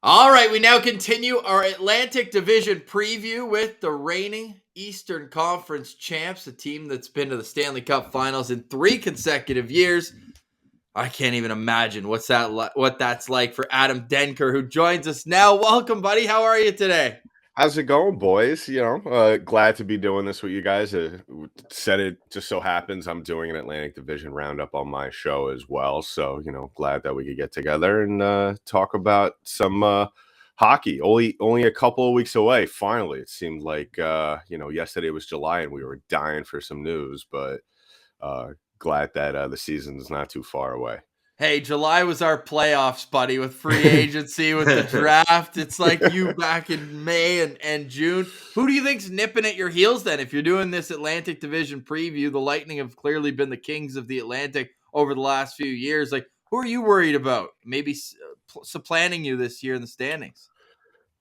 All right, we now continue our Atlantic Division preview with the reigning Eastern Conference champs, a team that's been to the Stanley Cup Finals in 3 consecutive years. I can't even imagine what that's like for Adam Denker, who joins us now. Welcome, buddy. How are you today? How's it going, boys? Glad to be doing this with you guys. Said it just so happens I'm doing an Atlantic Division roundup on my show as well. So, glad that we could get together and talk about some hockey. Only a couple of weeks away. Finally, it seemed like yesterday was July and we were dying for some news, but glad that the season is not too far away. Hey, July was our playoffs, buddy, with free agency, with the draft. It's like you back in May and June. Who do you think's nipping at your heels then? If you're doing this Atlantic Division preview, the Lightning have clearly been the kings of the Atlantic over the last few years. Like, who are you worried about? Maybe supplanting you this year in the standings?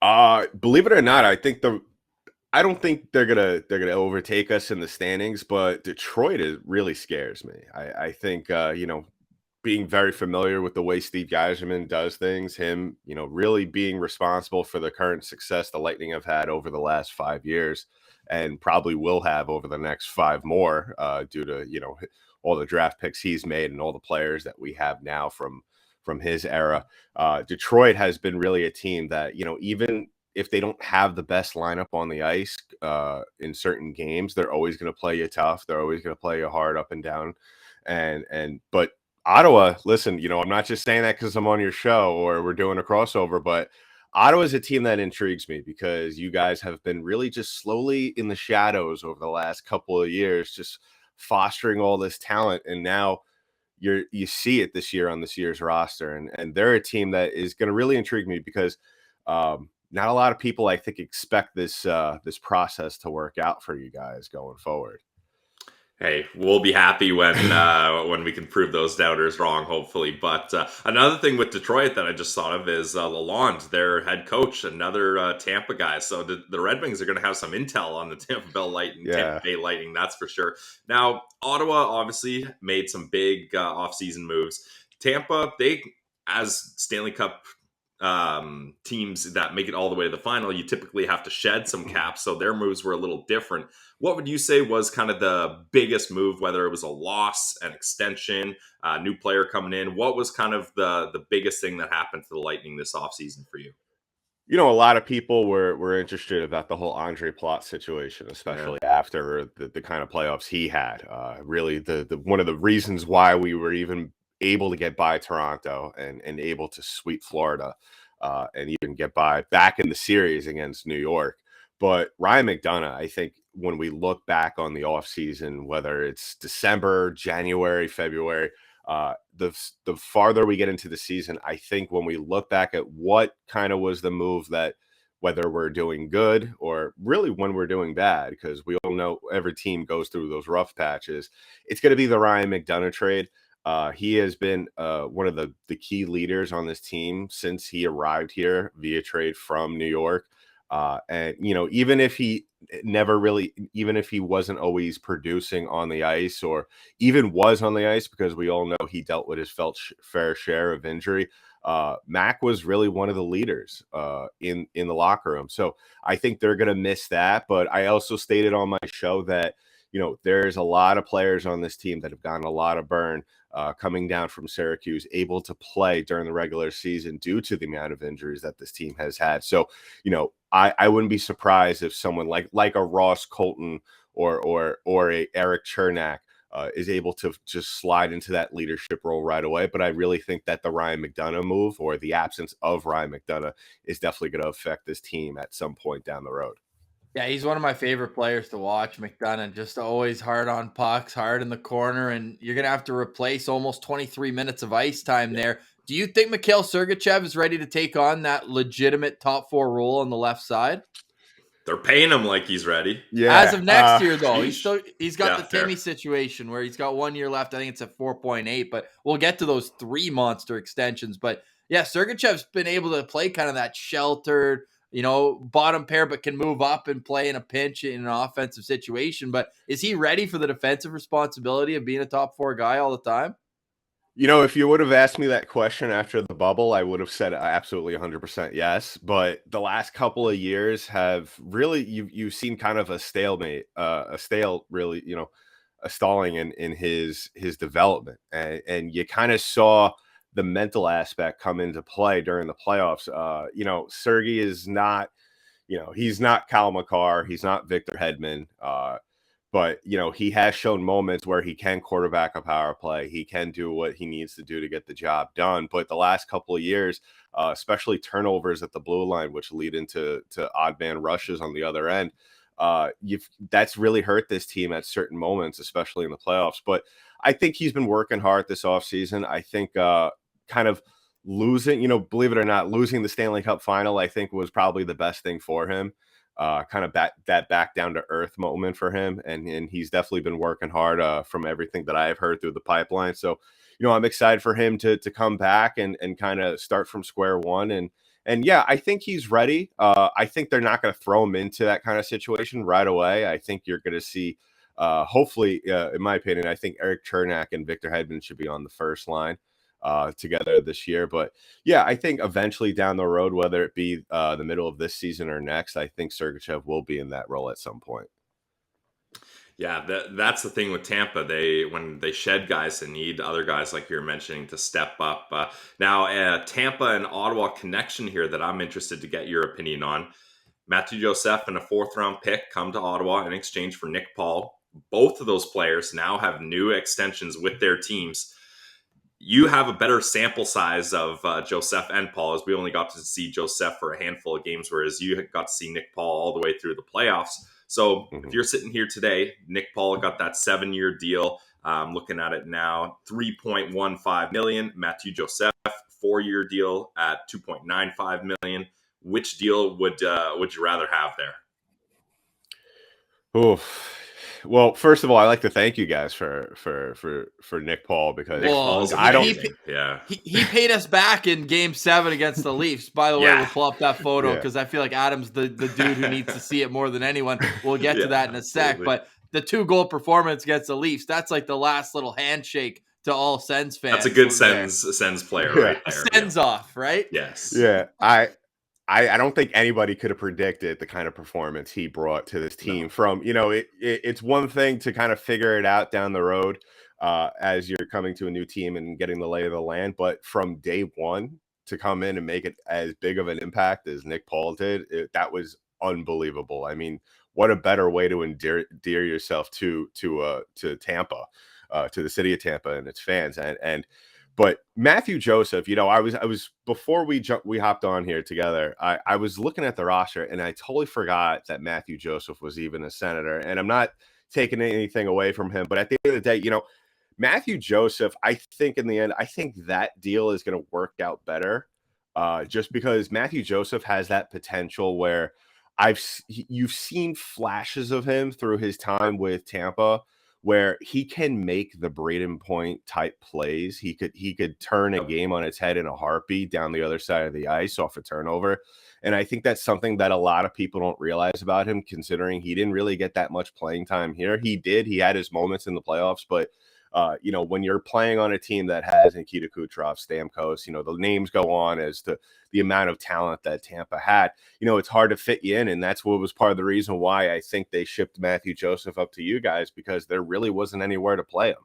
Believe it or not, I don't think they're gonna overtake us in the standings, but Detroit really scares me. I think being very familiar with the way Steve Yzerman does things, him, really being responsible for the current success the Lightning have had over the last 5 years and probably will have over the next 5 more due to, all the draft picks he's made and all the players that we have now from his era. Detroit has been really a team that, even if they don't have the best lineup on the ice in certain games, they're always going to play you tough. They're always going to play you hard up and down. But Ottawa, listen, I'm not just saying that because I'm on your show or we're doing a crossover, but Ottawa is a team that intrigues me because you guys have been really just slowly in the shadows over the last couple of years, just fostering all this talent. And now you see it this year on this year's roster. And they're a team that is going to really intrigue me because not a lot of people, I think, expect this process to work out for you guys going forward. Hey, we'll be happy when we can prove those doubters wrong, hopefully. But another thing with Detroit that I just thought of is Lalonde, their head coach, another Tampa guy. So the Red Wings are going to have some intel on the Tampa Bay Lightning, that's for sure. Now, Ottawa obviously made some big offseason moves. Tampa, as Stanley Cup teams that make it all the way to the final, you typically have to shed some cap, so their moves were a little different. What would you say was kind of the biggest move, whether it was a loss, an extension, a new player coming in? What was kind of the biggest thing that happened to the Lightning this offseason for you? A lot of people were interested about the whole Andre Plot situation, especially after the kind of playoffs he had. Really, the one of the reasons why we were even able to get by Toronto and able to sweep Florida and even get by back in the series against New York. But Ryan McDonough, I think when we look back on the offseason, whether it's December, January, February, the farther we get into the season, I think when we look back at what kind of was the move that, whether we're doing good or really when we're doing bad, because we all know every team goes through those rough patches, it's going to be the Ryan McDonough trade. He has been one of the key leaders on this team since he arrived here via trade from New York. And, even if he even if he wasn't always producing on the ice or even was on the ice, because we all know he dealt with his fair share of injury, Mac was really one of the leaders in the locker room. So I think they're going to miss that. But I also stated on my show that, there's a lot of players on this team that have gotten a lot of burn coming down from Syracuse, able to play during the regular season due to the amount of injuries that this team has had. So, I wouldn't be surprised if someone like a Ross Colton or a Eric Chernak is able to just slide into that leadership role right away. But I really think that the Ryan McDonough move or the absence of Ryan McDonough is definitely going to affect this team at some point down the road. Yeah, he's one of my favorite players to watch, McDonough. Just always hard on pucks, hard in the corner, and you're going to have to replace almost 23 minutes of ice time there. Do you think Mikhail Sergachev is ready to take on that legitimate top 4 role on the left side? They're paying him like he's ready. Yeah. As of next year, though, he's got the Timmy fair situation where he's got 1 year left. I think it's at 4.8, but we'll get to those 3 monster extensions. But yeah, Sergachev's been able to play kind of that sheltered, bottom pair, but can move up and play in a pinch in an offensive situation. But is he ready for the defensive responsibility of being a top 4 guy all the time? If you would have asked me that question after the bubble, I would have said absolutely 100% yes. But the last couple of years have really, you've seen kind of a stalemate, really, a stalling in his development, and you kind of saw the mental aspect come into play during the playoffs. Sergey is not, he's not Kyle McCarr, he's not Victor Hedman. But he has shown moments where he can quarterback a power play. He can do what he needs to do to get the job done. But the last couple of years, especially turnovers at the blue line, which lead into odd man rushes on the other end, that's really hurt this team at certain moments, especially in the playoffs. But I think he's been working hard this offseason. I think kind of losing, believe it or not, losing the Stanley Cup final, I think was probably the best thing for him. Kind of back down to earth moment for him, and he's definitely been working hard from everything that I've heard through the pipeline. So, I'm excited for him to come back and kind of start from square one. And yeah, I think he's ready. I think they're not going to throw him into that kind of situation right away. I think you're going to see, hopefully, in my opinion, I think Eric Chernak and Victor Hedman should be on the first line together this year. But yeah, I think eventually down the road, whether it be the middle of this season or next, I think Sergachev will be in that role at some point. Yeah, that's the thing with Tampa. When they shed guys, they need other guys like you're mentioning to step up. Now, Tampa and Ottawa connection here that I'm interested to get your opinion on. Matthew Joseph and a 4th-round pick come to Ottawa in exchange for Nick Paul. Both of those players now have new extensions with their teams. You have a better sample size of Joseph and Paul, as we only got to see Joseph for a handful of games, whereas you got to see Nick Paul all the way through the playoffs. So if you're sitting here today, Nick Paul got that 7-year deal. Looking at it now, $3.15 million. Matthew Joseph, 4-year deal at $2.95 million. Which deal would you rather have there? Oof. Well, first of all, I like to thank you guys for Nick Paul, because Nick Paul's amazing. He paid us back in Game 7 against the Leafs. By the way, we'll pull up that photo because I feel like Adam's the dude who needs to see it more than anyone. We'll get to that in a sec. Absolutely. But the 2-goal performance against the Leafs, that's like the last little handshake to all Sens fans. That's a good Sens player right there. Sens off, right? Yes. Yeah. I don't think anybody could have predicted the kind of performance he brought to this team. No. From, it's one thing to kind of figure it out down the road as you're coming to a new team and getting the lay of the land. But from day one to come in and make it as big of an impact as Nick Paul did, that was unbelievable. I mean, what a better way to endear yourself to Tampa, to the city of Tampa and its fans. But Matthew Joseph, I was before we hopped on here together, I was looking at the roster and I totally forgot that Matthew Joseph was even a Senator. And I'm not taking anything away from him, but at the end of the day, Matthew Joseph, I think in the end, I think that deal is going to work out better, just because Matthew Joseph has that potential where you've seen flashes of him through his time with Tampa, where he can make the Braden Point type plays. He could turn a game on its head in a heartbeat down the other side of the ice off a turnover. And I think that's something that a lot of people don't realize about him, considering he didn't really get that much playing time here. He had his moments in the playoffs, but when you're playing on a team that has Nikita Kucherov, Stamkos, the names go on as to the amount of talent that Tampa had, it's hard to fit you in. And that's what was part of the reason why I think they shipped Matthew Joseph up to you guys, because there really wasn't anywhere to play him.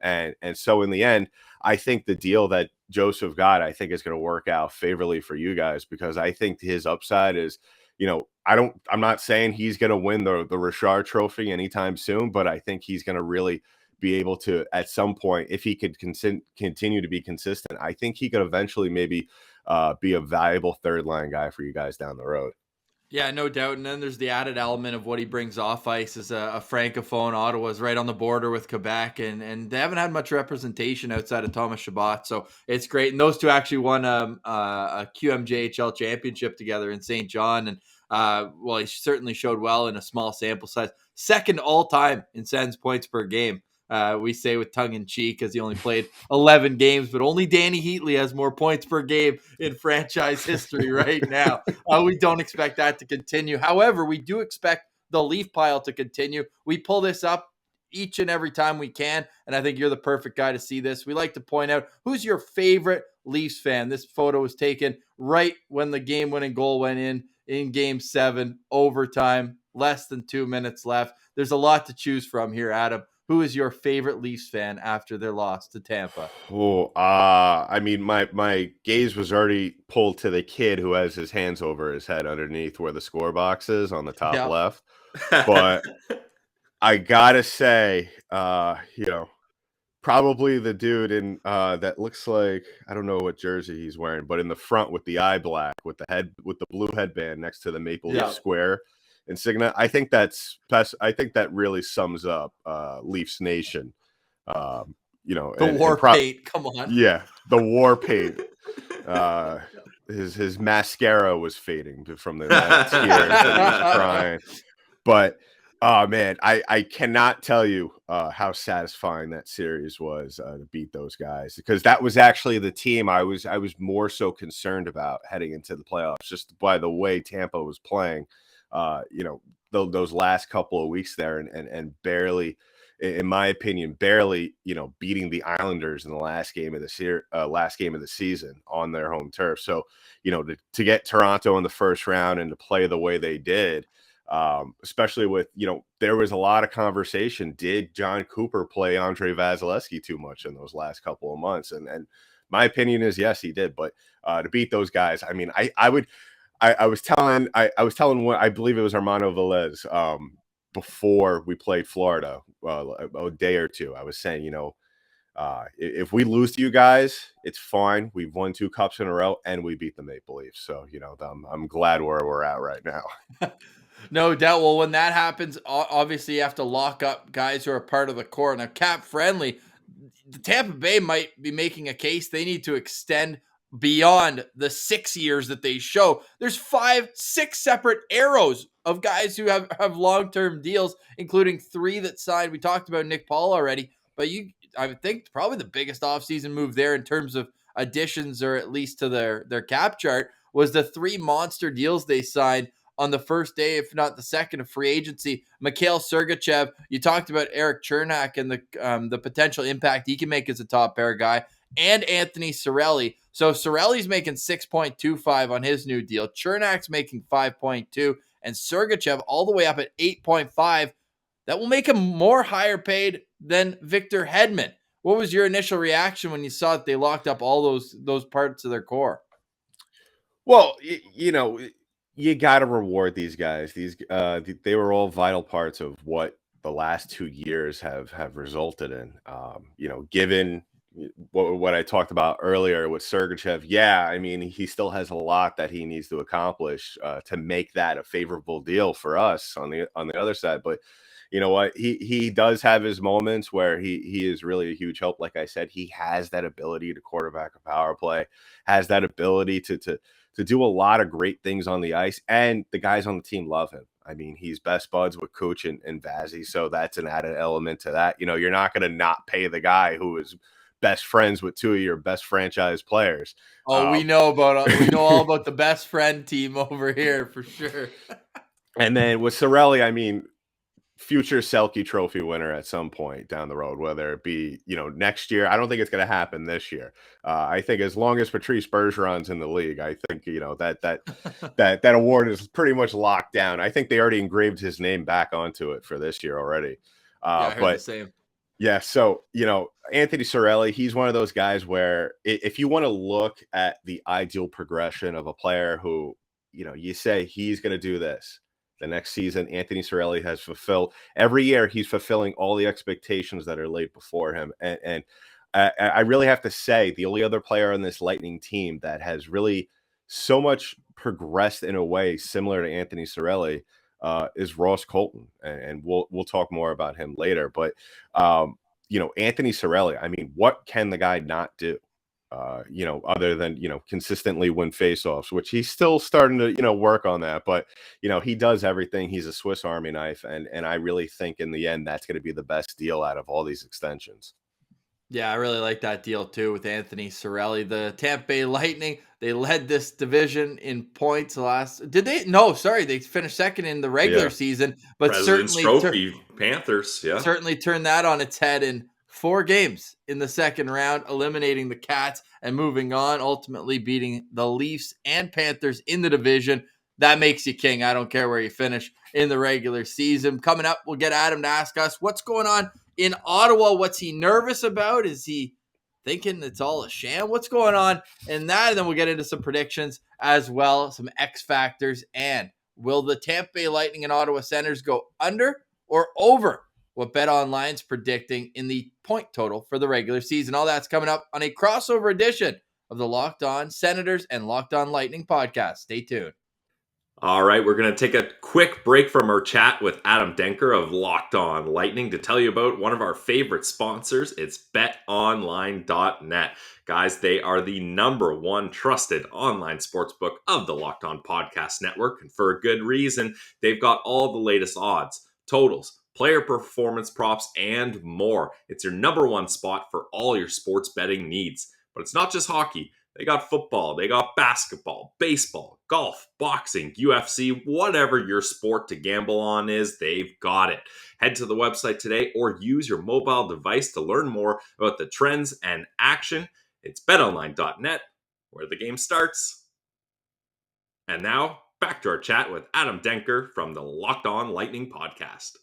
And so in the end, I think the deal that Joseph got, I think is going to work out favorably for you guys, because I think his upside is, I'm not saying he's going to win the Richard Trophy anytime soon, but I think he's going to really be able to, at some point, if he could continue to be consistent, I think he could eventually maybe be a valuable third line guy for you guys down the road. Yeah, no doubt. And then there's the added element of what he brings off ice as a francophone. Ottawa's right on the border with Quebec, and they haven't had much representation outside of Thomas Chabot. So it's great. And those two actually won a QMJHL championship together in St. John. And he certainly showed well in a small sample size. Second all time in Sens points per game. We say with tongue in cheek, because he only played 11 games, but only Danny Heatley has more points per game in franchise history right now. We don't expect that to continue. However, we do expect the Leaf pile to continue. We pull this up each and every time we can, and I think you're the perfect guy to see this. We like to point out, who's your favorite Leafs fan? This photo was taken right when the game-winning goal went in Game 7, overtime, less than 2 minutes left. There's a lot to choose from here, Adam. Who is your favorite Leafs fan after their loss to Tampa? Oh, I mean, my gaze was already pulled to the kid who has his hands over his head underneath where the score box is on the top left. But I gotta say, probably the dude in that looks like, I don't know what jersey he's wearing, but in the front with the eye black, with the blue headband next to the Maple Leaf square insignia. I think that's best. I think that really sums up Leafs Nation. The war paint. Come on. Yeah, the war paint. His mascara was fading from the tears that he was crying. But oh man, I cannot tell you how satisfying that series was to beat those guys, because that was actually the team I was more so concerned about heading into the playoffs, just by the way Tampa was playing. Those last couple of weeks there, and barely, in my opinion, beating the Islanders in the last game of the season on their home turf. So, to get Toronto in the first round and to play the way they did, especially with, there was a lot of conversation. Did John Cooper play Andre Vasilevsky too much in those last couple of months? And my opinion is yes, he did. But to beat those guys, I mean, I was telling what I believe it was Armando Velez before we played Florida a day or two. I was saying, if we lose to you guys, it's fine. We've won 2 cups in a row and we beat the Maple Leafs. So, I'm glad where we're at right now. No doubt. Well, when that happens, obviously you have to lock up guys who are part of the core. Now, cap friendly, the Tampa Bay might be making a case they need to extend beyond the 6 years that they show. There's 5-6 separate arrows of guys who have long-term deals, including 3 that signed. We talked about Nick Paul already, but I would think probably the biggest offseason move there in terms of additions, or at least to their cap chart, was the 3 monster deals they signed on the first day, if not the second, of free agency. Mikhail Sergachev, you talked about Eric Chernak and the potential impact he can make as a top pair guy, and Anthony Cirelli. So Cirelli's making 6.25 on his new deal. Chernak's making 5.2, and Sergachev all the way up at 8.5. That will make him more higher paid than Victor Hedman. What was your initial reaction when you saw that they locked up all those parts of their core? Well, you got to reward these guys. They were all vital parts of what the last 2 years have resulted in. Given what I talked about earlier with Sergachev, yeah, I mean, he still has a lot that he needs to accomplish to make that a favorable deal for us on the other side. But you know what? He does have his moments where he is really a huge help. Like I said, he has that ability to quarterback a power play, has that ability to do a lot of great things on the ice, and the guys on the team love him. I mean, he's best buds with Kuch and Vazzy, so that's an added element to that. You're not going to not pay the guy who is best friends with 2 of your best franchise players. Oh, we know all about the best friend team over here for sure. And then with Cirelli, I mean, future Selke Trophy winner at some point down the road, whether it be, next year. I don't think it's going to happen this year. I think as long as Patrice Bergeron's in the league, I think, that award is pretty much locked down. I think they already engraved his name back onto it for this year already. I heard the same. Yeah, so, Anthony Cirelli, he's one of those guys where if you want to look at the ideal progression of a player who, you say he's going to do this, the next season, Anthony Cirelli has fulfilled every year. He's fulfilling all the expectations that are laid before him. And I really have to say, the only other player on this Lightning team that has really so much progressed in a way similar to Anthony Cirelli is Ross Colton. And we'll talk more about him later. But, Anthony Cirelli, I mean, what can the guy not do? Other than, consistently win faceoffs, which he's still starting to, work on that. But, he does everything. He's a Swiss Army knife. And I really think in the end, that's going to be the best deal out of all these extensions. Yeah, I really like that deal too with Anthony Cirelli. The Tampa Bay Lightning, they led this division in points last. Did they? No, sorry, they finished second in the regular Yeah. season, but President's Trophy, Panthers. Yeah. certainly turned that on its head in 4 games in the second round, eliminating the Cats and moving on, ultimately beating the Leafs and Panthers in the division. That makes you king. I don't care where you finish in the regular season. Coming up, we'll get Adam to ask us what's going on in Ottawa. What's he nervous about? Is he thinking it's all a sham? What's going on in that? And then we'll get into some predictions as well, some X factors. And will the Tampa Bay Lightning and Ottawa Senators go under or over what BetOnline's predicting in the point total for the regular season? All that's coming up on a crossover edition of the Locked On Senators and Locked On Lightning podcast. Stay tuned. All right, we're going to take a quick break from our chat with Adam Denker of Locked On Lightning to tell you about one of our favorite sponsors. It's BetOnline.net. Guys, they are the #1 trusted online sportsbook of the Locked On Podcast Network, and for a good reason. They've got all the latest odds, totals, player performance props, and more. It's your #1 spot for all your sports betting needs. But it's not just hockey. They got football, they got basketball, baseball, golf, boxing, UFC, whatever your sport to gamble on is, they've got it. Head to the website today or use your mobile device to learn more about the trends and action. It's betonline.net, where the game starts. And now, back to our chat with Adam Denker from the Locked On Lightning podcast.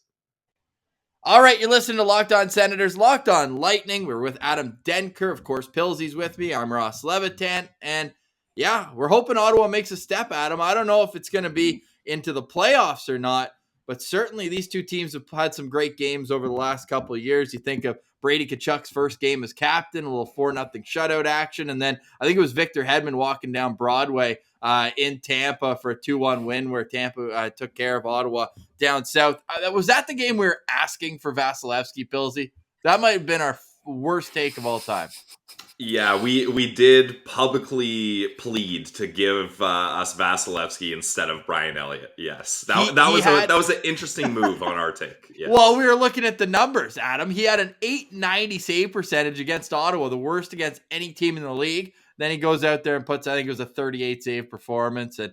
All right, you're listening to Locked On Senators, Locked On Lightning. We're with Adam Denker. Of course, Pilsy's with me. I'm Ross Levitan. And yeah, we're hoping Ottawa makes a step, Adam. I don't know if it's going to be into the playoffs or not, but certainly these two teams have had some great games over the last couple of years. You think of Brady Tkachuk's first game as captain, a little 4-0 shutout action. And then I think it was Victor Hedman walking down Broadway in Tampa for a 2-1 win where Tampa took care of Ottawa down south. Was that the game we were asking for Vasilevsky, Pilsy? That might have been our worst take of all time. Yeah, we did publicly plead to give us Vasilevsky instead of Brian Elliott. Yes, that was an interesting move on our take. Yes. Well, we were looking at the numbers, Adam. He had an .890 save percentage against Ottawa, the worst against any team in the league. Then he goes out there and puts, I think it was a 38 save performance, and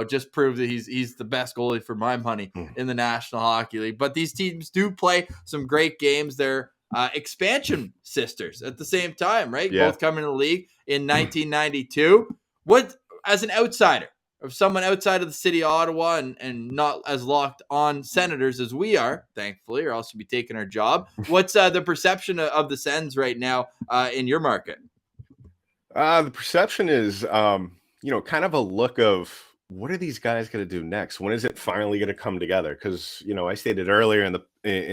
just proved that he's the best goalie for my money in the National Hockey League. But these teams do play some great games. They're expansion sisters at the same time, right? Yeah. Both coming to the league in 1992. What, as an outsider, of someone outside of the city of Ottawa and not as locked on Senators as we are, thankfully, or else we'd be taking our job. What's the perception of the Sens right now in your market? The perception is, kind of a look of what are these guys going to do next? When is it finally going to come together? Because I stated earlier in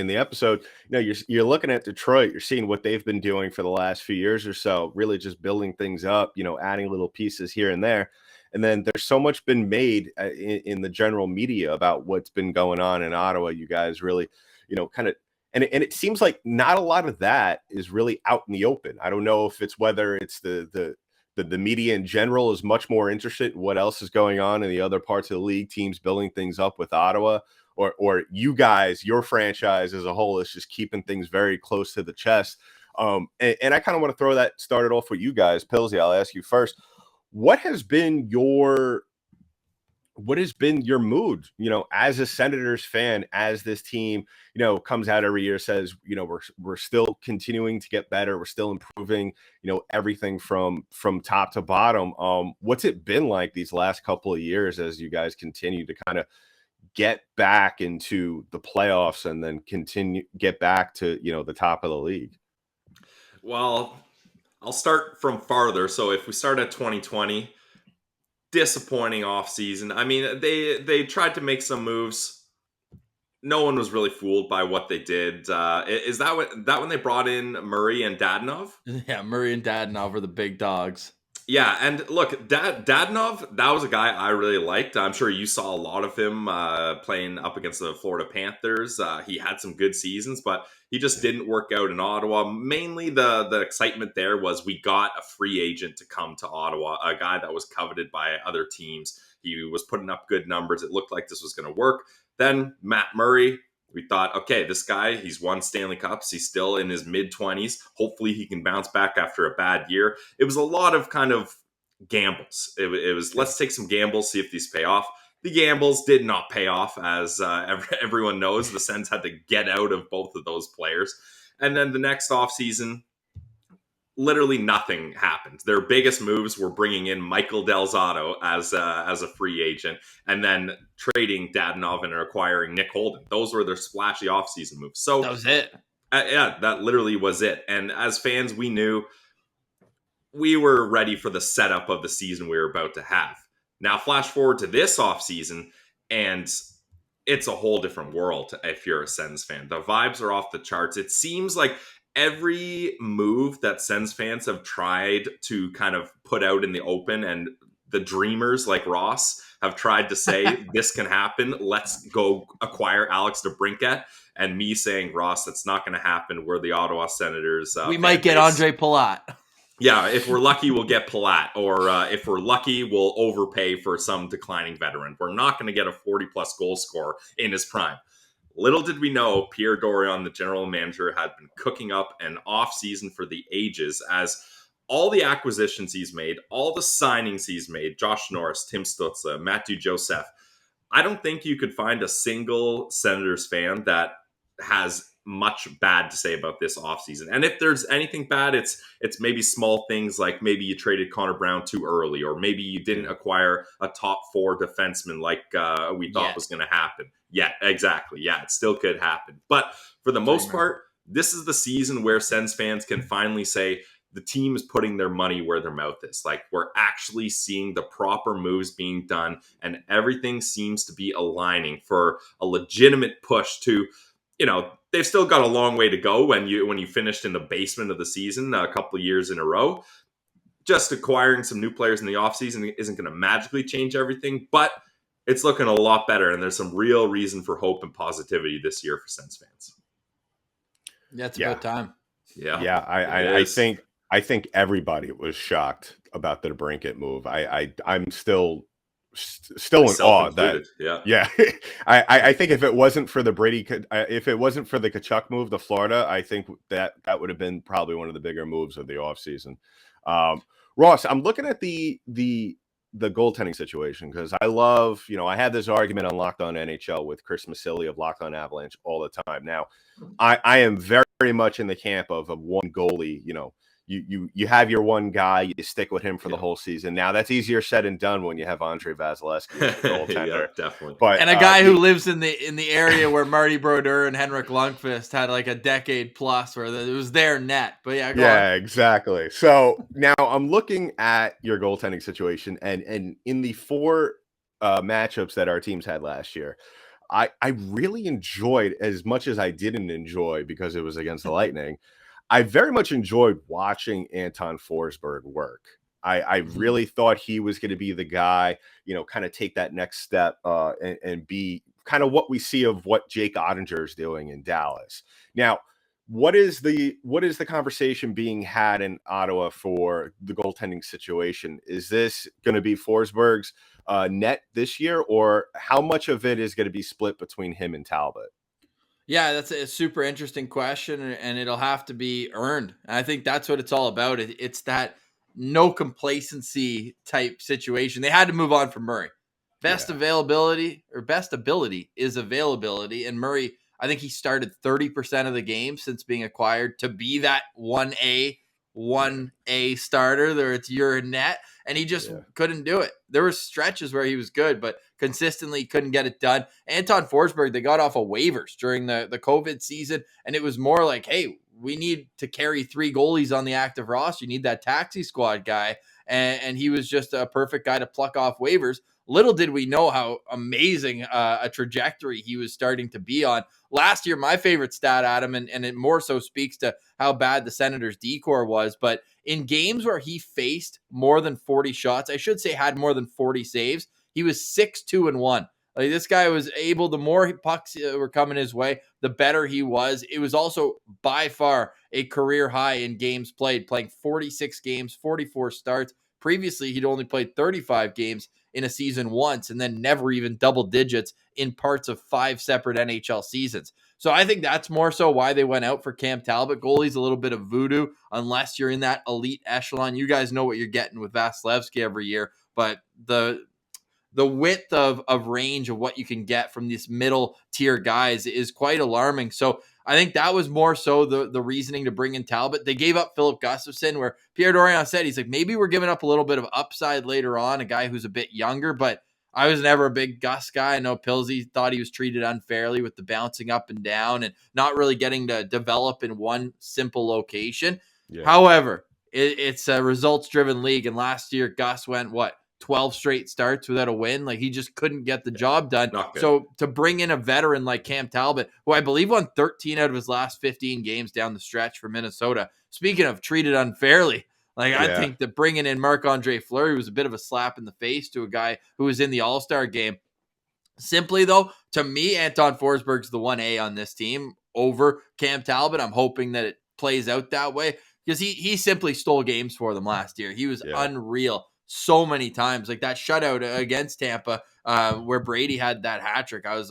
the episode, you're looking at Detroit, you're seeing what they've been doing for the last few years or so, really just building things up, adding little pieces here and there. And then there's so much been made in the general media about what's been going on in Ottawa. You guys really, kind of. And it seems like not a lot of that is really out in the open. I don't know if it's whether it's the media in general is much more interested in what else is going on in the other parts of the league, teams building things up with Ottawa, or you guys, your franchise as a whole is just keeping things very close to the chest. And I kind of want to started off with you guys. Pilsy, I'll ask you first. What has been your mood, as a Senators fan, as this team, comes out every year, says, we're still continuing to get better. We're still improving, everything from top to bottom. What's it been like these last couple of years as you guys continue to kind of get back into the playoffs and then get back to, the top of the league? Well, I'll start from farther. So if we start at 2020, disappointing offseason. I mean, they tried to make some moves. No one was really fooled by what they did. Is that when they brought in Murray and Dadonov? Yeah, Murray and Dadonov were the big dogs. Yeah, and look, Dadonov, that was a guy I really liked. I'm sure you saw a lot of him playing up against the Florida Panthers. He had some good seasons, but he just didn't work out in Ottawa. Mainly the excitement there was we got a free agent to come to Ottawa, a guy that was coveted by other teams. He was putting up good numbers. It looked like this was going to work. Then Matt Murray We thought, okay, this guy, he's won Stanley Cups. He's still in his mid-20s. Hopefully he can bounce back after a bad year. It was a lot of kind of gambles. It was let's take some gambles, see if these pay off. The gambles did not pay off, as everyone knows. The Sens had to get out of both of those players. And then the next offseason, literally nothing happened. Their biggest moves were bringing in Michael Del Zotto as a free agent, and then trading Dadonov and acquiring Nick Holden. Those were their splashy offseason moves. So That was it. Yeah, that literally was it. And as fans, we knew we were ready for the setup of the season we were about to have. Now, flash forward to this offseason, and it's a whole different world if you're a Sens fan. The vibes are off the charts. It seems like every move that Sens fans have tried to kind of put out in the open, and the dreamers like Ross have tried to say, this can happen, let's go acquire Alex DeBrincat, and me saying, Ross, that's not going to happen. We're the Ottawa Senators. We might get Andre Palat. Yeah, if we're lucky, we'll get Palat. Or if we're lucky, we'll overpay for some declining veteran. We're not going to get a 40-plus goal scorer in his prime. Little did we know, Pierre Dorion, the general manager, had been cooking up an off-season for the ages, as all the acquisitions he's made, all the signings he's made, Josh Norris, Tim Stützle, Matthew Joseph, I don't think you could find a single Senators fan that has much bad to say about this offseason. And if there's anything bad, it's maybe small things like maybe you traded Connor Brown too early, or maybe you didn't acquire a top 4 defenseman like we thought was going to happen. Yeah, exactly. Yeah, it still could happen. But for the most part, this is the season where Sens fans can finally say the team is putting their money where their mouth is. Like, we're actually seeing the proper moves being done, and everything seems to be aligning for a legitimate push to, they've still got a long way to go when you finished in the basement of the season a couple of years in a row. Just acquiring some new players in the offseason isn't going to magically change everything, but it's looking a lot better, and there's some real reason for hope and positivity this year for Sens fans. Yeah, it's about time. Yeah. I think everybody was shocked about the DeBrincat move. I'm still in awe that I think if it wasn't for the Tkachuk move to Florida, I think that would have been probably one of the bigger moves of the offseason. Ross, I'm looking at the goaltending situation, because I love, I had this argument on Locked On NHL with Chris Masilli of Locked On Avalanche all the time. Now, I am very, very much in the camp of one goalie. You have your one guy, you stick with him for the whole season. Now, that's easier said than done when you have Andre Vasilevsky as the goaltender. Yeah, definitely. But, and a guy who lives in the area where Marty Brodeur and Henrik Lundqvist had like a decade plus, where it was their net. But go on. Exactly. So now I'm looking at your goaltending situation, and in the 4 matchups that our teams had last year, I really enjoyed, as much as I didn't enjoy because it was against the Lightning, I very much enjoyed watching Anton Forsberg work. I really thought he was going to be the guy, kind of take that next step and be kind of what we see of what Jake Ottinger is doing in Dallas. Now, what is the conversation being had in Ottawa for the goaltending situation? Is this going to be Forsberg's net this year, or how much of it is going to be split between him and Talbot? Yeah, that's a super interesting question, and it'll have to be earned. And I think that's what it's all about. It's that no complacency type situation. They had to move on from Murray. Best ability is availability. And Murray, I think he started 30% of the game since being acquired to be that 1A starter. There, it's your net, and he just couldn't do it. There were stretches where he was good, but consistently couldn't get it done. Anton Forsberg, they got off of waivers during the COVID season, and it was more like, hey, we need to carry 3 goalies on the active roster. You need that taxi squad guy, and he was just a perfect guy to pluck off waivers. Little did we know how amazing a trajectory he was starting to be on. Last year, my favorite stat, Adam, and it more so speaks to how bad the Senators' D-corps was, but in games where he faced more than 40 shots, I should say had more than 40 saves, he was 6-2-1. Like, this guy was able, the more pucks were coming his way, the better he was. It was also by far a career high in games played, playing 46 games, 44 starts. Previously, he'd only played 35 games in a season once, and then never even double digits in parts of 5 separate NHL seasons. So I think that's more so why they went out for Cam Talbot. Goalie's a little bit of voodoo unless you're in that elite echelon. You guys know what you're getting with Vasilevsky every year, but the width of range of what you can get from these middle tier guys is quite alarming. So I think that was more so the reasoning to bring in Talbot. They gave up Philip Gustafson, where Pierre Dorion said, he's like, maybe we're giving up a little bit of upside later on, a guy who's a bit younger, but I was never a big Gus guy. I know Pilsy thought he was treated unfairly with the bouncing up and down and not really getting to develop in one simple location. Yeah. However, it's a results-driven league, and last year Gus went, 12 straight starts without a win. Like, he just couldn't get the job done. So to bring in a veteran like Cam Talbot, who I believe won 13 out of his last 15 games down the stretch for Minnesota. Speaking of treated unfairly, I think that bringing in Marc-Andre Fleury was a bit of a slap in the face to a guy who was in the All-Star game. Simply, though, to me, Anton Forsberg's the 1A on this team over Cam Talbot. I'm hoping that it plays out that way because he simply stole games for them last year. He was unreal so many times. Like that shutout against Tampa where Brady had that hat trick. I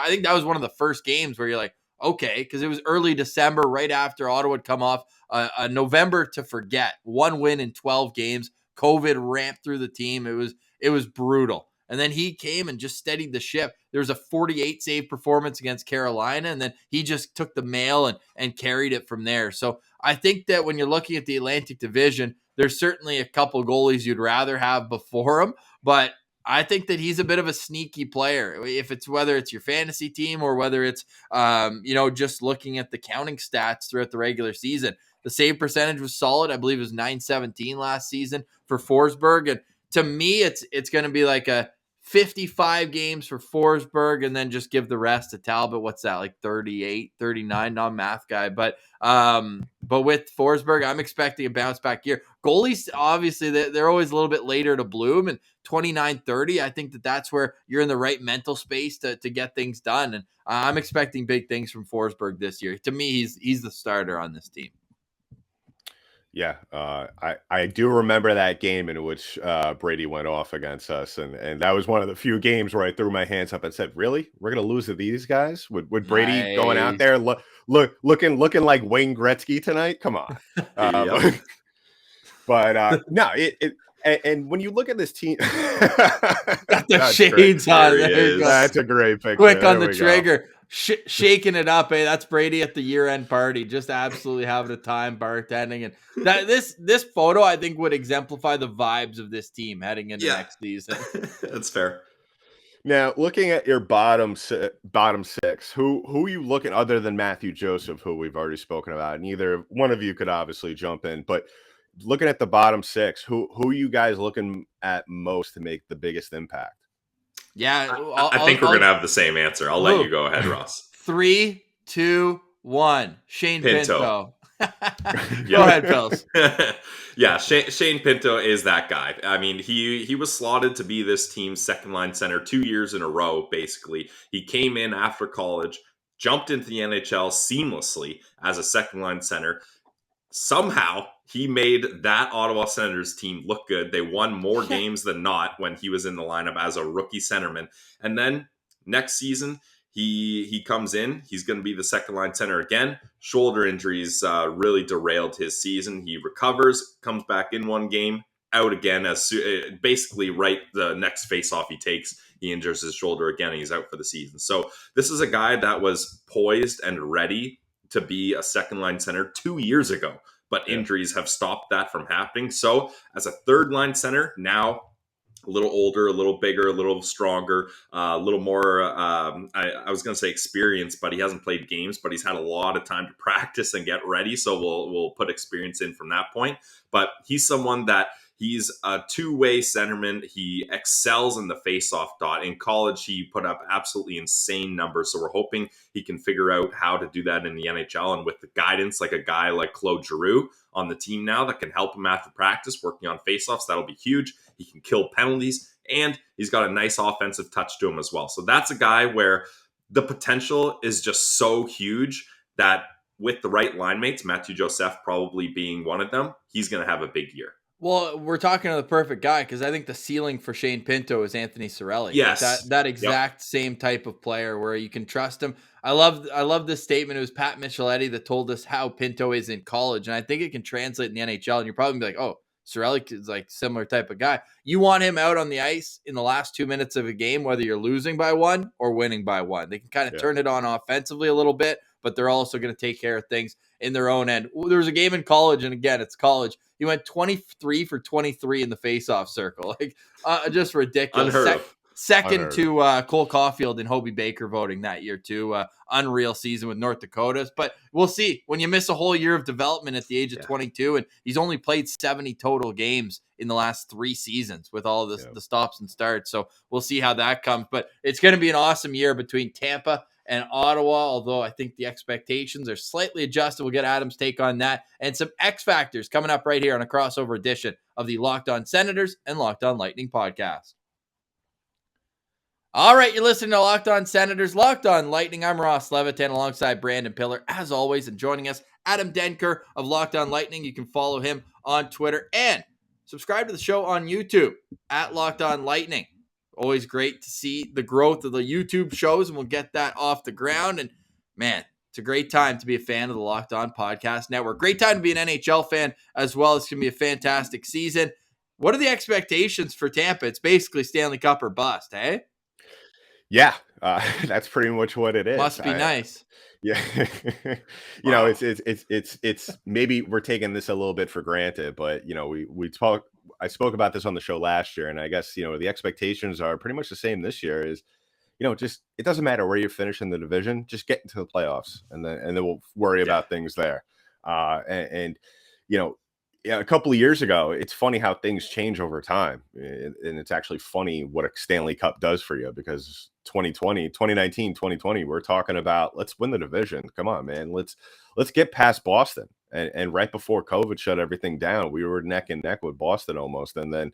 think that was one of the first games where you're like, okay, because it was early December, right after Ottawa had come off a November to forget. 1 win in 12 games. COVID ramped through the team. It was brutal. And then he came and just steadied the ship. There was a 48 save performance against Carolina, and then he just took the mail and carried it from there. So I think that when you're looking at the Atlantic Division, there's certainly a couple goalies you'd rather have before him, but I think that he's a bit of a sneaky player. If it's whether it's your fantasy team or whether it's just looking at the counting stats throughout the regular season, the save percentage was solid. I believe it was .917 last season for Forsberg, and to me, it's going to be like a 55 games for Forsberg and then just give the rest to Talbot. What's that, like 38, 39? Not a math guy, but with Forsberg, I'm expecting a bounce back year. Goalies, obviously, they're always a little bit later to bloom, and 29, 30, I think that's where you're in the right mental space to get things done, and I'm expecting big things from Forsberg this year. To me, he's the starter on this team. Yeah, I do remember that game in which Brady went off against us, and that was one of the few games where I threw my hands up and said, "Really, we're gonna lose to these guys? With Brady going out there looking like Wayne Gretzky tonight? Come on!" But no, and when you look at this team, got the shades on. That's a great picture. Quick on the trigger. Shaking it up, that's Brady at the year-end party, just absolutely having a time bartending, and that this photo I think would exemplify the vibes of this team heading into next season. That's fair. Now, looking at your bottom six, who are you looking other than Matthew Joseph, who we've already spoken about, and either one of you could obviously jump in, but looking at the bottom six, who are you guys looking at most to make the biggest impact? Yeah, I think we're going to have the same answer. I'll let you go ahead, Ross. 3, 2, 1. Shane Pinto. Go ahead, Pils. Yeah, Shane Pinto is that guy. I mean, he was slotted to be this team's second-line center 2 years in a row, basically. He came in after college, jumped into the NHL seamlessly as a second-line center. Somehow, he made that Ottawa Senators team look good. They won more games than not when he was in the lineup as a rookie centerman. And then next season, he comes in. He's going to be the second-line center again. Shoulder injuries really derailed his season. He recovers, comes back in one game, out again. Basically, right the next face-off he takes, he injures his shoulder again, and he's out for the season. So this is a guy that was poised and ready to be a second-line center 2 years ago, but injuries have stopped that from happening. So as a third-line center, now a little older, a little bigger, a little stronger, a little more, I was going to say experienced, but he hasn't played games, but he's had a lot of time to practice and get ready. So we'll put experience in from that point. But he's someone that he's a two-way centerman. He excels in the face-off dot. In college, he put up absolutely insane numbers. So we're hoping he can figure out how to do that in the NHL. And with the guidance, like a guy like Claude Giroux on the team now that can help him after practice, working on face-offs, that'll be huge. He can kill penalties, and he's got a nice offensive touch to him as well. So that's a guy where the potential is just so huge that with the right line mates, Matthew Joseph probably being one of them, he's going to have a big year. Well, we're talking to the perfect guy because I think the ceiling for Shane Pinto is Anthony Cirelli. Like Yes. that Yep. exact same type of player where you can trust him. I love this statement. It was Pat Micheletti that told us how Pinto is in college, and I think it can translate in the NHL. And you're probably gonna be like, oh, Cirelli is like similar type of guy. You want him out on the ice in the last 2 minutes of a game, whether you're losing by 1 or winning by 1. They can kind of turn it on offensively a little bit, but they're also going to take care of things in their own end. There was a game in college, and again, it's college. He went 23 for 23 in the faceoff circle. Like, just ridiculous. Unheard of. Second to Cole Caulfield and Hobie Baker voting that year, too. Unreal season with North Dakotas. But we'll see. When you miss a whole year of development at the age of 22, and he's only played 70 total games in the last 3 seasons with all this, the stops and starts. So we'll see how that comes. But it's going to be an awesome year between Tampa and Ottawa, although I think the expectations are slightly adjusted. We'll get Adam's take on that and some X Factors coming up right here on a crossover edition of the Locked On Senators and Locked On Lightning podcast. All right, you're listening to Locked On Senators, Locked On Lightning. I'm Ross Levitan alongside Brandon Pillar, as always, and joining us, Adam Denker of Locked On Lightning. You can follow him on Twitter and subscribe to the show on YouTube at Locked On Lightning. Always great to see the growth of the YouTube shows, and we'll get that off the ground. And man, it's a great time to be a fan of the Locked On Podcast Network. Great time to be an NHL fan as well. It's going to be a fantastic season. What are the expectations for Tampa? It's basically Stanley Cup or bust, eh? Yeah, that's pretty much what it is. Must be nice. Yeah, you know, it's maybe we're taking this a little bit for granted, but you know, I spoke about this on the show last year, and I guess, you know, the expectations are pretty much the same this year. Is, you know, just it doesn't matter where you finish in the division, just get into the playoffs, and then we'll worry about things there. And you know, yeah, a couple of years ago, it's funny how things change over time. And it's actually funny what a Stanley Cup does for you, because 2019, 2020, we're talking about, let's win the division. Come on, man. Let's get past Boston. And right before COVID shut everything down, we were neck and neck with Boston almost. And then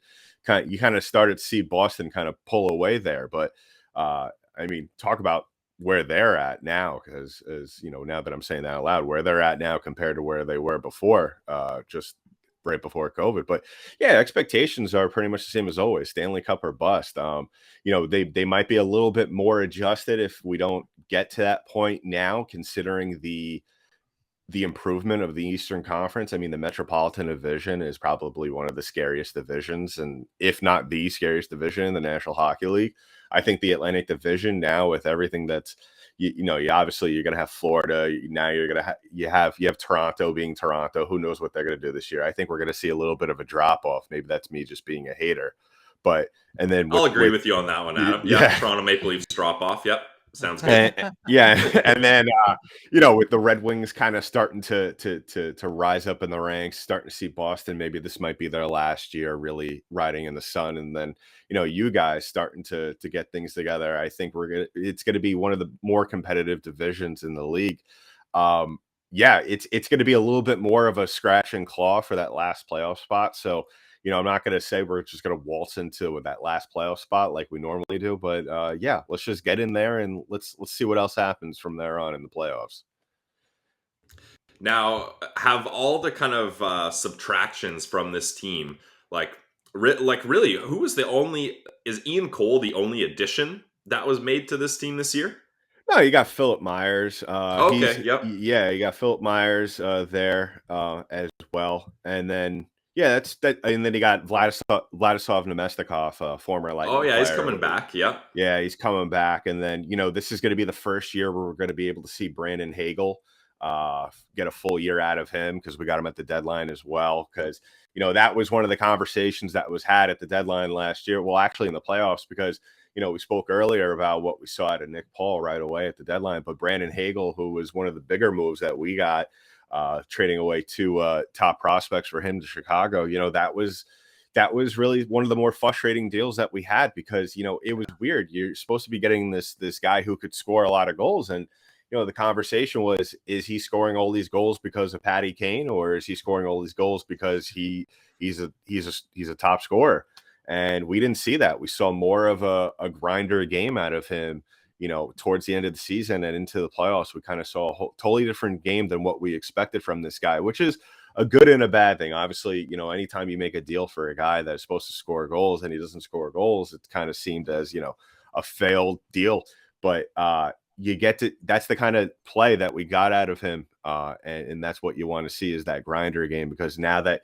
you kind of started to see Boston kind of pull away there. But I mean, talk about where they're at now, because, as you know, now that I'm saying that out loud, where they're at now compared to where they were before, just right before COVID. But yeah, expectations are pretty much the same as always. Stanley Cup or bust. You know, they might be a little bit more adjusted if we don't get to that point now, considering the improvement of the Eastern Conference. I mean, the Metropolitan Division is probably one of the scariest divisions, and if not the scariest division in the National Hockey League. I think the Atlantic Division now, with everything that's, you know, obviously you're going to have Florida. Now you're going to you have Toronto being Toronto. Who knows what they're going to do this year? I think we're going to see a little bit of a drop off. Maybe that's me just being a hater, but and then I'll agree with you on that one, Adam. Yeah, Toronto Maple Leafs drop off. Yep. Sounds good. And then you know, with the Red Wings kind of starting to rise up in the ranks, starting to see Boston, maybe this might be their last year really riding in the sun, and then, you know, you guys starting to get things together. I think it's gonna be one of the more competitive divisions in the league. Yeah, it's gonna be a little bit more of a scratch and claw for that last playoff spot. So, you know, I'm not going to say we're just going to waltz into that last playoff spot like we normally do, but yeah, let's just get in there and let's see what else happens from there on in the playoffs. Now, have all the kind of subtractions from this team, like really, is Ian Cole the only addition that was made to this team this year? No, you got Philip Myers. Okay, yep. Yeah, you got Philip Myers there as well, and then. Yeah, that's that, and then you got Vladislav Nemestikov, former Lightning. Oh yeah, player. He's coming back. Yeah, he's coming back, and then, you know, this is going to be the first year where we're going to be able to see Brandon Hagel get a full year out of him, because we got him at the deadline as well. Because, you know, that was one of the conversations that was had at the deadline last year. Well, actually in the playoffs, because, you know, we spoke earlier about what we saw out of Nick Paul right away at the deadline, but Brandon Hagel, who was one of the bigger moves that we got. Trading away two top prospects for him to Chicago, you know, that was really one of the more frustrating deals that we had, because, you know, it was weird. You're supposed to be getting this guy who could score a lot of goals, and, you know, the conversation was, is he scoring all these goals because of Patty Kane, or is he scoring all these goals because he's a top scorer? And we didn't see that. We saw more of a grinder game out of him. You know, towards the end of the season and into the playoffs, we kind of saw a totally different game than what we expected from this guy, which is a good and a bad thing. Obviously, anytime you make a deal for a guy that's supposed to score goals and he doesn't score goals, it's kind of seemed as, a failed deal. But that's the kind of play that we got out of him. And that's what you want to see, is that grinder game, because now that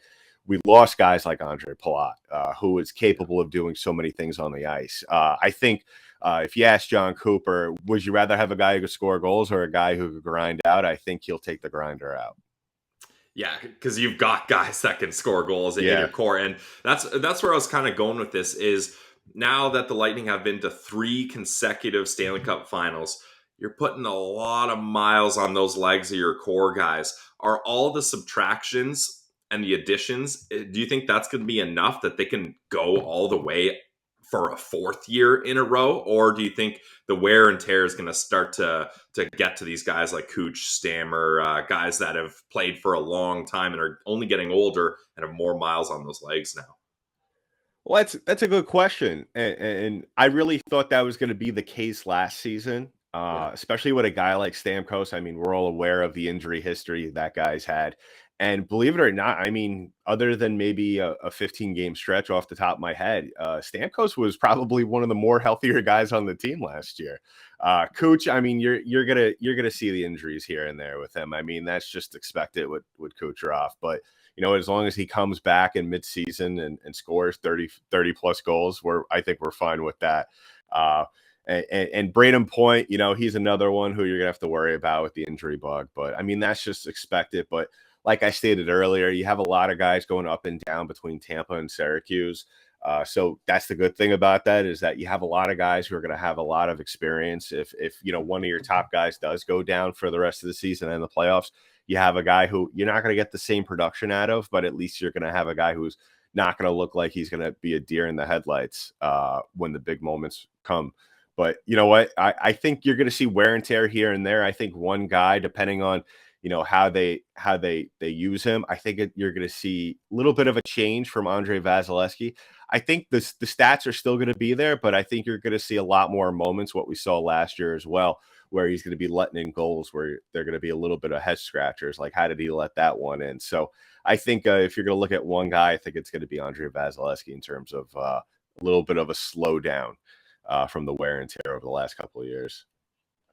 we lost guys like Andre Palat, who is capable of doing so many things on the ice. I think if you ask John Cooper, would you rather have a guy who could score goals or a guy who could grind out? I think he'll take the grinder out. Yeah, because you've got guys that can score goals in your core. And that's where I was kind of going with this, is now that the Lightning have been to 3 consecutive Stanley Cup finals, you're putting a lot of miles on those legs of your core guys. Are all the subtractions and the additions, do you think that's going to be enough that they can go all the way for a 4th year in a row? Or do you think the wear and tear is going to start to get to these guys like Cooch, Stammer, guys that have played for a long time and are only getting older and have more miles on those legs now? Well, that's a good question. And I really thought that was going to be the case last season, especially with a guy like Stamkos. I mean, we're all aware of the injury history that guy's had. And believe it or not, I mean, other than maybe a 15-game stretch off the top of my head, Stamkos was probably one of the more healthier guys on the team last year. Cooch, I mean, you're gonna see the injuries here and there with him. I mean, that's just expected with Kucherov. But as long as he comes back in midseason and scores 30 plus goals, I think we're fine with that. And Braden Point, he's another one who you're gonna have to worry about with the injury bug. But I mean, that's just expected. But like I stated earlier, you have a lot of guys going up and down between Tampa and Syracuse. So that's the good thing about that, is that you have a lot of guys who are going to have a lot of experience. If one of your top guys does go down for the rest of the season and the playoffs, you have a guy who you're not going to get the same production out of, but at least you're going to have a guy who's not going to look like he's going to be a deer in the headlights when the big moments come. But you know what? I think you're going to see wear and tear here and there. I think one guy, depending on how they use him, I think you're going to see a little bit of a change from Andre Vasilevsky. I think the stats are still going to be there, but I think you're going to see a lot more moments, what we saw last year as well, where he's going to be letting in goals where they're going to be a little bit of head scratchers. Like, how did he let that one in? So I think if you're going to look at one guy, I think it's going to be Andre Vasilevsky in terms of a little bit of a slowdown from the wear and tear over the last couple of years.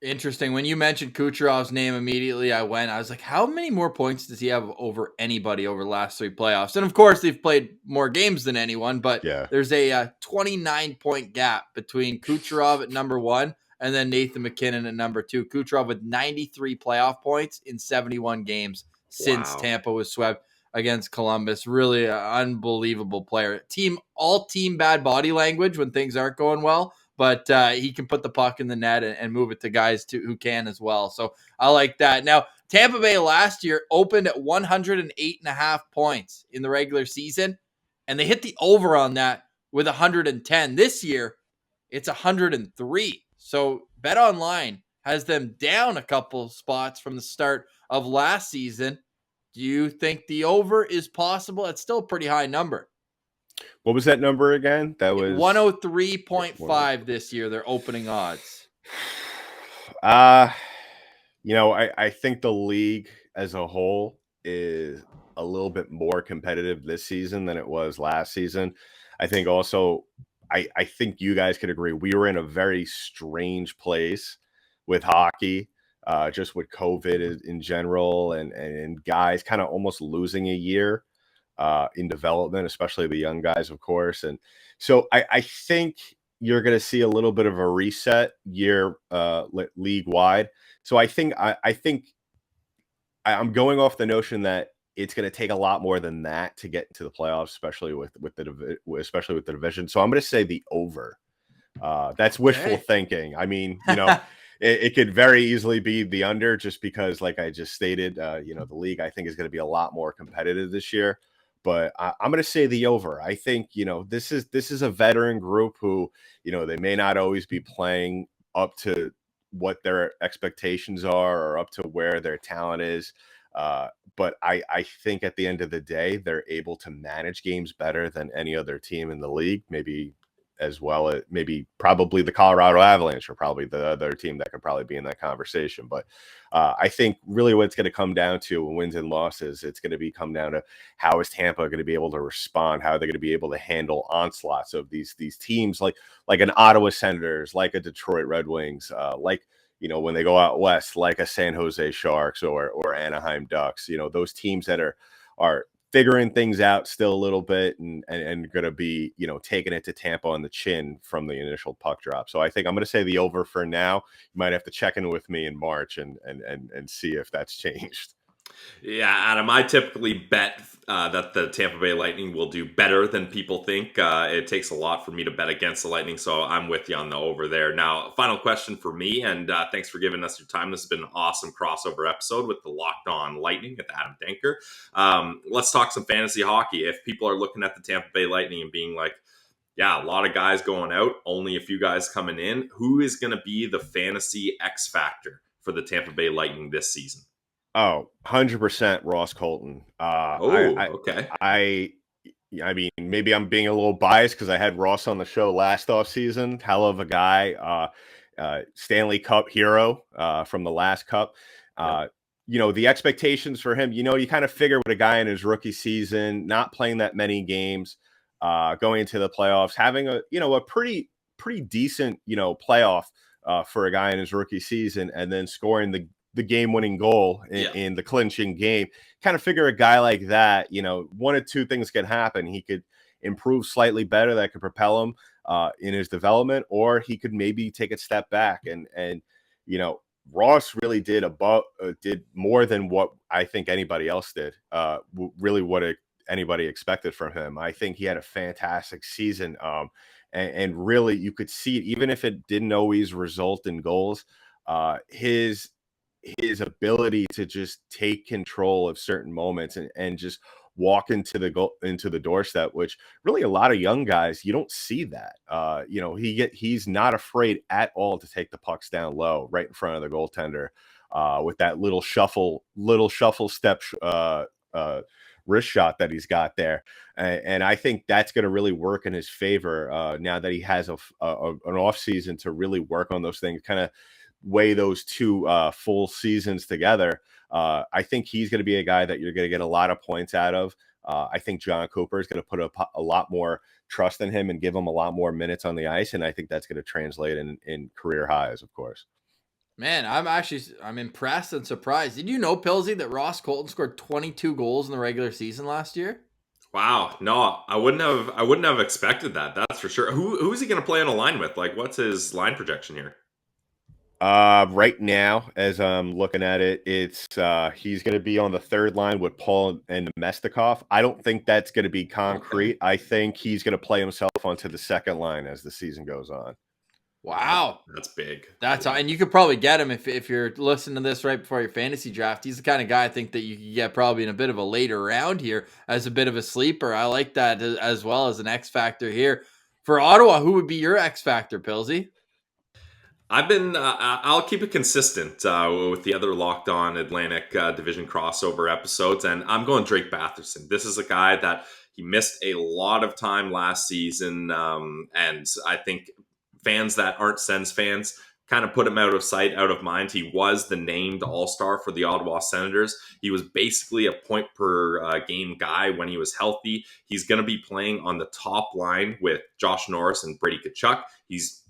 Interesting. When you mentioned Kucherov's name, immediately I was like, how many more points does he have over anybody over the last 3 playoffs? And of course, they've played more games than anyone, but there's a 29-point gap between Kucherov at number 1 and then Nathan McKinnon at number 2. Kucherov with 93 playoff points in 71 games since Tampa was swept against Columbus. Really an unbelievable player. All team bad body language when things aren't going well, but he can put the puck in the net and move it to guys who can as well. So I like that. Now, Tampa Bay last year opened at 108.5 points in the regular season, and they hit the over on that with 110. This year, it's 103. So BetOnline has them down a couple spots from the start of last season. Do you think the over is possible? It's still a pretty high number. What was that number again? That was 103.5 this year, their opening odds. I think the league as a whole is a little bit more competitive this season than it was last season. I think also, I think you guys could agree, we were in a very strange place with hockey, just with COVID in general, and guys kind of almost losing a year in development, especially the young guys, of course. And so I think you're going to see a little bit of a reset year league wide. So I think I'm going off the notion that it's going to take a lot more than that to get into the playoffs, especially with the division. So I'm going to say the over. That's wishful thinking. I mean, it could very easily be the under, just because, like I just stated, the league, I think, is going to be a lot more competitive this year. But I'm going to say the over. I think, this is a veteran group who, they may not always be playing up to what their expectations are or up to where their talent is. But I think at the end of the day, they're able to manage games better than any other team in the league, maybe as well. Maybe probably the Colorado Avalanche are probably the other team that could probably be in that conversation. But I think really what it's going to come down to wins and losses, it's going to come down to how is Tampa going to be able to respond? How are they going to be able to handle onslaughts of these teams like an Ottawa Senators, like a Detroit Red Wings, like, when they go out west, like a San Jose Sharks or Anaheim Ducks, those teams that are figuring things out still a little bit and going to be, taking it to Tampa on the chin from the initial puck drop. So I think I'm going to say the over for now. You might have to check in with me in March and see if that's changed. Yeah, Adam, I typically bet that the Tampa Bay Lightning will do better than people think. It takes a lot for me to bet against the Lightning, so I'm with you on the over there. Now, final question for me, and thanks for giving us your time. This has been an awesome crossover episode with the Locked On Lightning with Adam Denker. Let's talk some fantasy hockey. If people are looking at the Tampa Bay Lightning and being like, yeah, a lot of guys going out, only a few guys coming in, who is going to be the fantasy X factor for the Tampa Bay Lightning this season? Oh, 100% Ross Colton. Okay. I mean, maybe I'm being a little biased because I had Ross on the show last offseason. Hell of a guy. Stanley Cup hero from the last Cup. The expectations for him, you kind of figure with a guy in his rookie season, not playing that many games, going into the playoffs, having a pretty decent, playoff for a guy in his rookie season, and then scoring the game-winning goal in the clinching game. Kind of figure a guy like that, one of two things could happen. He could improve slightly better that could propel him in his development, or he could maybe take a step back. And Ross really did more than what I think anybody else did. Really what anybody expected from him. I think he had a fantastic season. And really you could see it, even if it didn't always result in goals, his ability to just take control of certain moments and just walk into the doorstep, which really a lot of young guys, you don't see that. He's not afraid at all to take the pucks down low right in front of the goaltender with that little shuffle step wrist shot that he's got there. And I think that's going to really work in his favor now that he has an off season to really work on those things, kind of weigh those two full seasons together. I think he's going to be a guy that you're going to get a lot of points out of. I think John Cooper is going to put a lot more trust in him and give him a lot more minutes on the ice. And I think that's going to translate in career highs, of course. Man, I'm impressed and surprised. Did you know, Pilsy, that Ross Colton scored 22 goals in the regular season last year? Wow, no, I wouldn't have expected that. That's for sure. Who is he going to play on a line with? Like, what's his line projection here? Right now, as I'm looking at it, it's he's going to be on the third line with Paul and Mestikov. I don't think that's going to be concrete. Okay. I think he's going to play himself onto the second line as the season goes on. Wow, that's big. And you could probably get him if you're listening to this right before your fantasy draft. He's the kind of guy I think that you could get probably in a bit of a later round here as a bit of a sleeper. I like that as well as an X factor here for Ottawa. Who would be your X factor, Pilsy? I've been, I'll keep it consistent with the other Locked On Atlantic Division crossover episodes, and I'm going Drake Batherson. This is a guy that he missed a lot of time last season, and I think fans that aren't Sens fans kind of put him out of sight, out of mind. He was the named All-Star for the Ottawa Senators. He was basically a point per game guy when he was healthy. He's going to be playing on the top line with Josh Norris and Brady Tkachuk. He's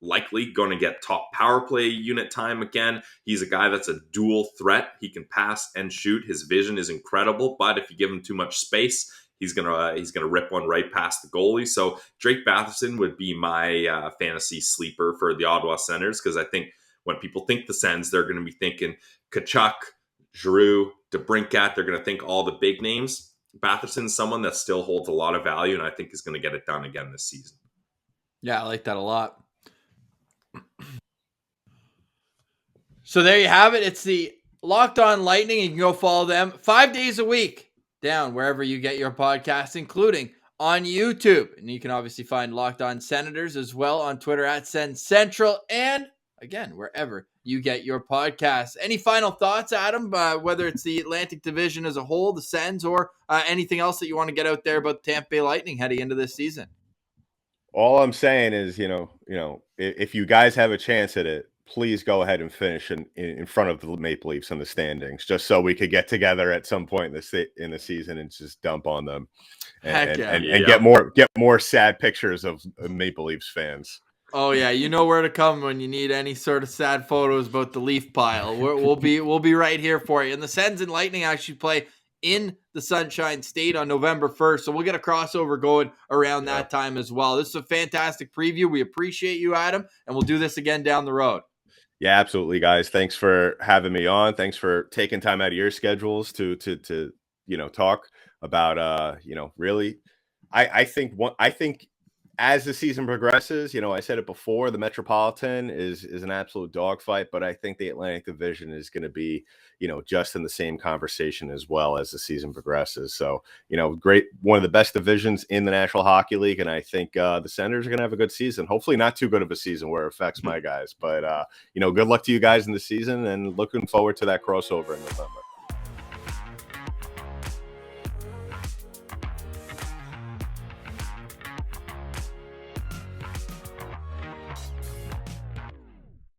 likely going to get top power play unit time again. He's a guy that's a dual threat. He can pass and shoot. His vision is incredible, but if you give him too much space, he's gonna rip one right past the goalie. So Drake Batherson would be my fantasy sleeper for the Ottawa Senators, because I think when people think the Sens, they're going to be thinking Tkachuk, Giroux, DeBrincat. They're going to think all the big names. Batherson's someone that still holds a lot of value, and I think is going to get it done again this season. Yeah, I like that a lot. So there you have it. It's the Locked On Lightning. You can go follow them 5 days a week down wherever you get your podcasts, including on YouTube. And you can obviously find Locked On Senators as well on Twitter at Sens Central, and again, wherever you get your podcasts. Any final thoughts, Adam, whether it's the Atlantic Division as a whole, the Sens, or anything else that you want to get out there about the Tampa Bay Lightning heading into this season? All I'm saying is, if you guys have a chance at it, please go ahead and finish in front of the Maple Leafs in the standings, just so we could get together at some point in the season and just dump on them Heck and yeah. and get more sad pictures of Maple Leafs fans. Oh yeah, you know where to come when you need any sort of sad photos about the Leaf pile. We'll be right here for you. And the Sens and Lightning actually play in the Sunshine State on November 1st, so we'll get a crossover going around that time as well. This is a fantastic preview. We appreciate you, Adam, and we'll do this again down the road. Yeah, absolutely, guys. Thanks for having me on. Thanks for taking time out of your schedules to talk about really. I think as the season progresses, I said it before, the Metropolitan is an absolute dogfight, but I think the Atlantic Division is going to be, just in the same conversation as well as the season progresses. So, great, one of the best divisions in the National Hockey League, and I think the Senators are going to have a good season. Hopefully, not too good of a season where it affects my guys, but good luck to you guys in the season, and looking forward to that crossover in November.